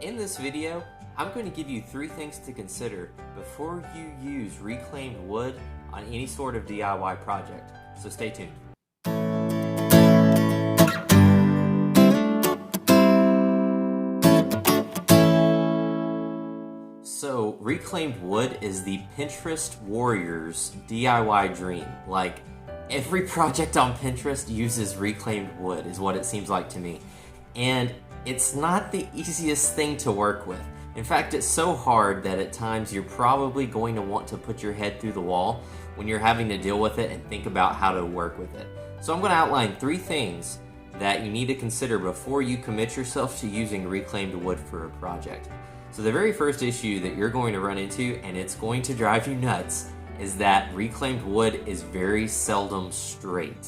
In this video, I'm going to give you 3 things to consider before you use reclaimed wood on any sort of DIY project, so stay tuned. So, reclaimed wood is the Pinterest warrior's DIY dream. Like, every project on Pinterest uses reclaimed wood, is what it seems like to me. And it's not the easiest thing to work with. In fact, it's so hard that at times you're probably going to want to put your head through the wall when you're having to deal with it and think about how to work with it. So I'm going to outline 3 things that you need to consider before you commit yourself to using reclaimed wood for a project. So the very first issue that you're going to run into, and it's going to drive you nuts, is that reclaimed wood is very seldom straight.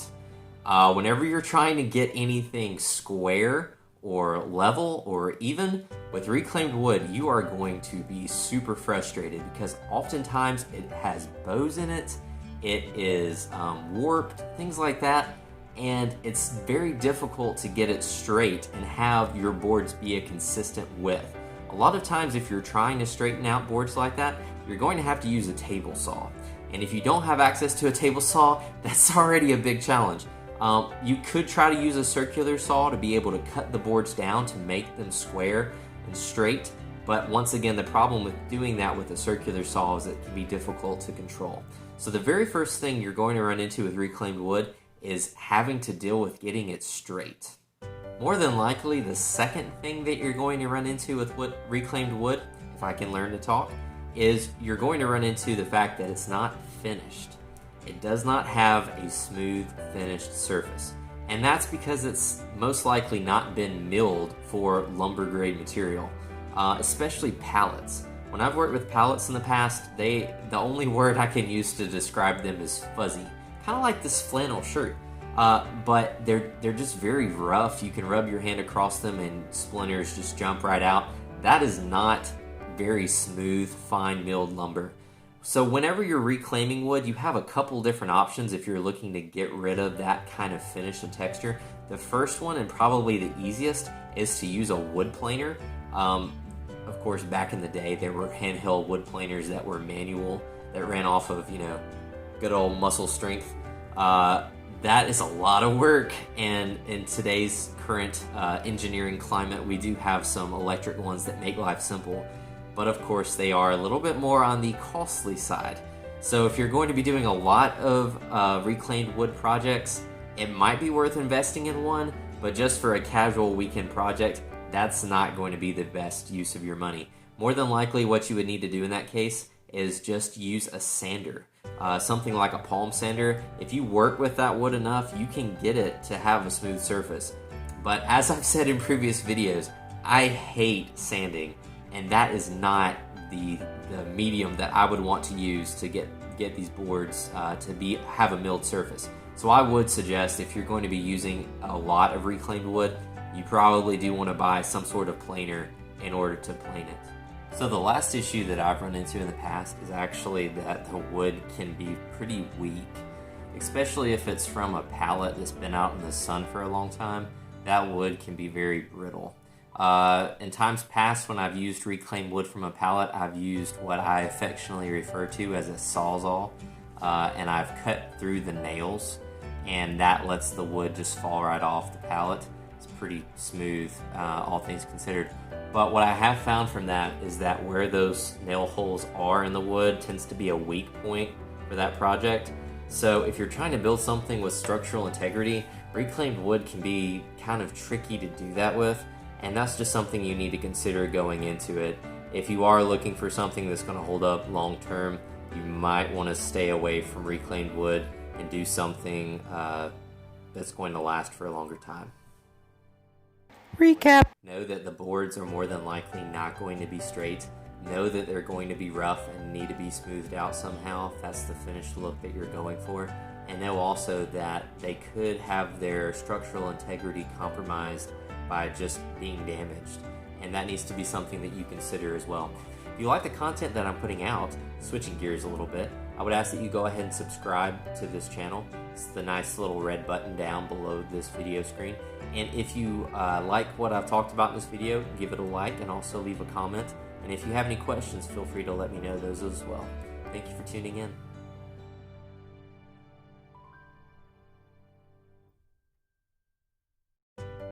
Whenever you're trying to get anything square or level or even with reclaimed wood, you are going to be super frustrated because oftentimes it has bows in it, it is warped, things like that, and it's very difficult to get it straight and have your boards be a consistent width. A lot of times if you're trying to straighten out boards like that, you're going to have to use a table saw. And if you don't have access to a table saw, that's already a big challenge. You could try to use a circular saw to be able to cut the boards down to make them square and straight, but once again, the problem with doing that with a circular saw is it can be difficult to control. So the very first thing you're going to run into with reclaimed wood is having to deal with getting it straight. More than likely, the second thing that you're going to run into with reclaimed wood, if I can learn to talk, is you're going to run into the fact that it's not finished. It does not have a smooth, finished surface. And that's because it's most likely not been milled for lumber grade material, especially pallets. When I've worked with pallets in the past, the only word I can use to describe them is fuzzy. Kind of like this flannel shirt. But they're just very rough. You can rub your hand across them and splinters just jump right out. That is not very smooth, fine milled lumber. So whenever you're reclaiming wood, you have a couple different options if you're looking to get rid of that kind of finish and texture. The first one, and probably the easiest, is to use a wood planer. Of course, back in the day, there were handheld wood planers that were manual, that ran off of, good old muscle strength. That is a lot of work, and in today's current engineering climate, we do have some electric ones that make life simple. But of course they are a little bit more on the costly side. So if you're going to be doing a lot of reclaimed wood projects, it might be worth investing in one, but just for a casual weekend project, that's not going to be the best use of your money. More than likely what you would need to do in that case is just use a sander. Something like a palm sander. If you work with that wood enough, you can get it to have a smooth surface. But as I've said in previous videos, I hate sanding. And that is not the medium that I would want to use to get these boards to have a milled surface. So I would suggest if you're going to be using a lot of reclaimed wood, you probably do want to buy some sort of planer in order to plane it. So the last issue that I've run into in the past is actually that the wood can be pretty weak, especially if it's from a pallet that's been out in the sun for a long time. That wood can be very brittle. In times past, when I've used reclaimed wood from a pallet, I've used what I affectionately refer to as a sawzall, and I've cut through the nails, and that lets the wood just fall right off the pallet. It's pretty smooth, all things considered. But what I have found from that is that where those nail holes are in the wood tends to be a weak point for that project. So if you're trying to build something with structural integrity, reclaimed wood can be kind of tricky to do that with. And that's just something you need to consider going into it. If you are looking for something that's going to hold up long term, you might want to stay away from reclaimed wood and do something that's going to last for a longer time. Recap. Know that the boards are more than likely not going to be straight. Know that they're going to be rough and need to be smoothed out somehow if that's the finished look that you're going for. And know also that they could have their structural integrity compromised by just being damaged, and that needs to be something that you consider as well. If you like the content that I'm putting out, switching gears a little bit, I would ask that you go ahead and subscribe to this channel. It's the nice little red button down below this video screen. And if you like what I've talked about in this video, give it a like and also leave a comment. And if you have any questions, feel free to let me know those as well. Thank you for tuning in.